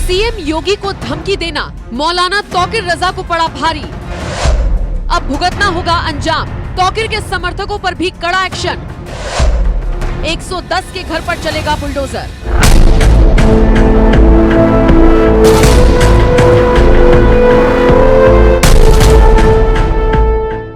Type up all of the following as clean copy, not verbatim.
CM योगी को धमकी देना मौलाना तौकीर रजा को पड़ा भारी। अब भुगतना होगा अंजाम। तौकीर के समर्थकों पर भी कड़ा एक्शन। 110 के घर पर चलेगा बुलडोजर।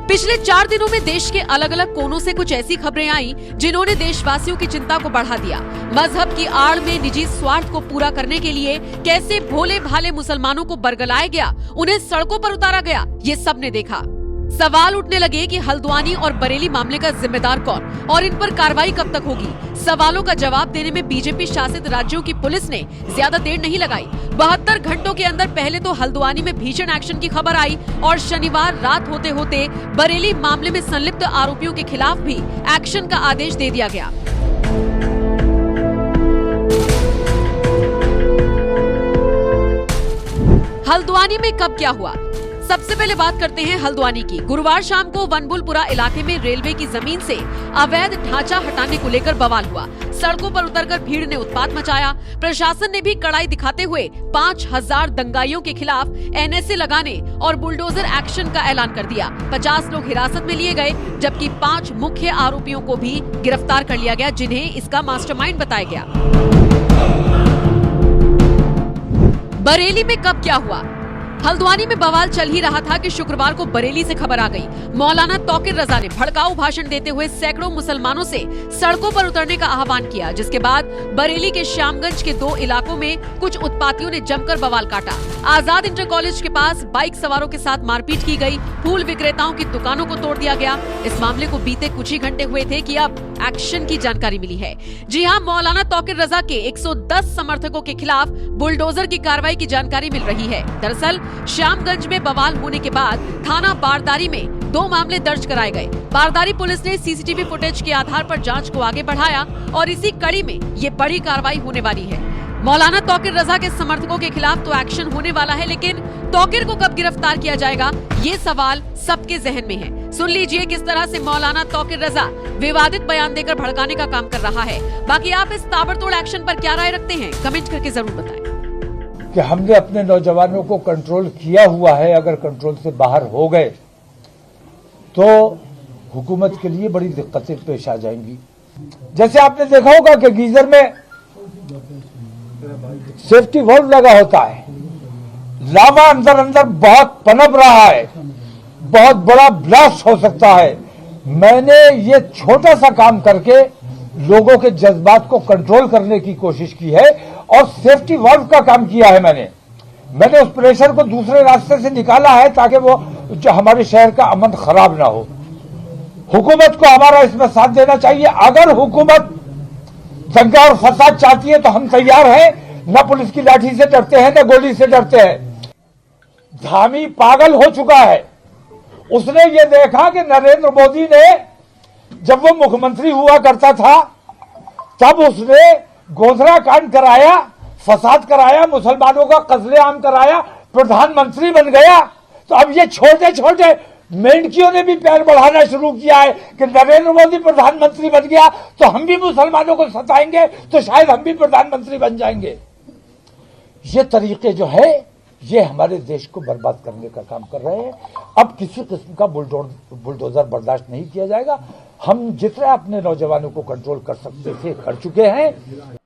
पिछले 4 दिनों में देश के अलग अलग कोनों से कुछ ऐसी खबरें आई जिन्होंने देशवासियों की चिंता को बढ़ा दिया। मजहब की आड़ में निजी स्वार्थ को पूरा करने के लिए कैसे भोले भाले मुसलमानों को बरगलाया गया, उन्हें सड़कों पर उतारा गया, ये सबने देखा। सवाल उठने लगे कि हल्द्वानी और बरेली मामले का जिम्मेदार कौन और इन पर कार्रवाई कब तक होगी। सवालों का जवाब देने में बीजेपी शासित राज्यों की पुलिस ने ज्यादा देर नहीं लगाई। 72 घंटों के अंदर पहले तो हल्द्वानी में भीषण एक्शन की खबर आई और शनिवार रात होते होते बरेली मामले में संलिप्त आरोपियों के खिलाफ भी एक्शन का आदेश दे दिया गया। हल्द्वानी में कब क्या हुआ, सबसे पहले बात करते हैं हल्द्वानी की। गुरुवार शाम को वनबुलपुरा इलाके में रेलवे की जमीन से अवैध ढांचा हटाने को लेकर बवाल हुआ। सड़कों पर उतरकर भीड़ ने उत्पात मचाया। प्रशासन ने भी कड़ाई दिखाते हुए 5000 दंगाइयों के खिलाफ एनएसए लगाने और बुलडोजर एक्शन का ऐलान कर दिया। 50 लोग हिरासत में लिए गए, जबकि 5 मुख्य आरोपियों को भी गिरफ्तार कर लिया गया, जिन्हें इसका मास्टरमाइंड बताया गया। बरेली में कब क्या हुआ। हल्द्वानी में बवाल चल ही रहा था कि शुक्रवार को बरेली से खबर आ गई। मौलाना तौकीर रजा ने भड़काऊ भाषण देते हुए सैकड़ों मुसलमानों से सड़कों पर उतरने का आह्वान किया, जिसके बाद बरेली के श्यामगंज के 2 इलाकों में कुछ उत्पातियों ने जमकर बवाल काटा। आजाद इंटर कॉलेज के पास बाइक सवारों के साथ मारपीट की गई। फूल विक्रेताओं की दुकानों को तोड़ दिया गया। इस मामले को बीते कुछ ही घंटे हुए थे कि अब एक्शन की जानकारी मिली है। जी हां, मौलाना तौकीर रजा के 110 समर्थकों के खिलाफ बुलडोजर की कार्रवाई की जानकारी मिल रही है। दरअसल श्यामगंज में बवाल होने के बाद थाना बारदारी में 2 मामले दर्ज कराए गए। बारदारी पुलिस ने सीसीटीवी फुटेज के आधार पर जांच को आगे बढ़ाया और इसी कड़ी में ये बड़ी कार्रवाई होने वाली है। मौलाना तौकीर रजा के समर्थकों के खिलाफ तो एक्शन होने वाला है, लेकिन तौकीर को कब गिरफ्तार किया जाएगा, ये सवाल सबके जहन में है। सुन लीजिए किस तरह से मौलाना तौकीर रजा विवादित बयान देकर भड़काने का काम कर रहा है। बाकी आप इस ताबड़तोड़ एक्शन पर क्या राय रखते हैं, कमेंट करके जरूर बताएं। कि हमने अपने नौजवानों को कंट्रोल किया हुआ है, अगर कंट्रोल से बाहर हो गए तो हुकूमत के लिए बड़ी दिक्कतें पेश आ जाएंगी। जैसे आपने देखा होगा कि गीजर में सेफ्टी वाल्व लगा होता है, लावा अंदर अंदर बहुत पनप रहा है, बहुत बड़ा ब्लास्ट हो सकता है। मैंने ये छोटा सा काम करके लोगों के जज्बात को कंट्रोल करने की कोशिश की है और सेफ्टी वाल्व का काम किया है। मैंने उस प्रेशर को दूसरे रास्ते से निकाला है ताकि वो जो हमारे शहर का अमन खराब ना हो। हुकूमत को हमारा इसमें साथ देना चाहिए। अगर हुकूमत दंगा और फसाद चाहती है तो हम तैयार हैं। न पुलिस की लाठी से डरते हैं, न गोली से डरते हैं। धामी पागल हो चुका है। उसने ये देखा कि नरेंद्र मोदी ने जब वो मुख्यमंत्री हुआ करता था तब उसने गोधरा कांड कराया, फसाद कराया, मुसलमानों का कत्लेआम कराया, प्रधानमंत्री बन गया। तो अब ये छोटे छोटे मेंढकियों ने भी पैर बढ़ाना शुरू किया है कि नरेंद्र मोदी प्रधानमंत्री बन गया तो हम भी मुसलमानों को सताएंगे, तो शायद हम भी प्रधानमंत्री बन जाएंगे। ये तरीके जो है ये हमारे देश को बर्बाद करने का काम कर रहे हैं। अब किसी किस्म का बुलडोजर बर्दाश्त नहीं किया जाएगा। हम जितना अपने नौजवानों को कंट्रोल कर सकते थे कर चुके हैं।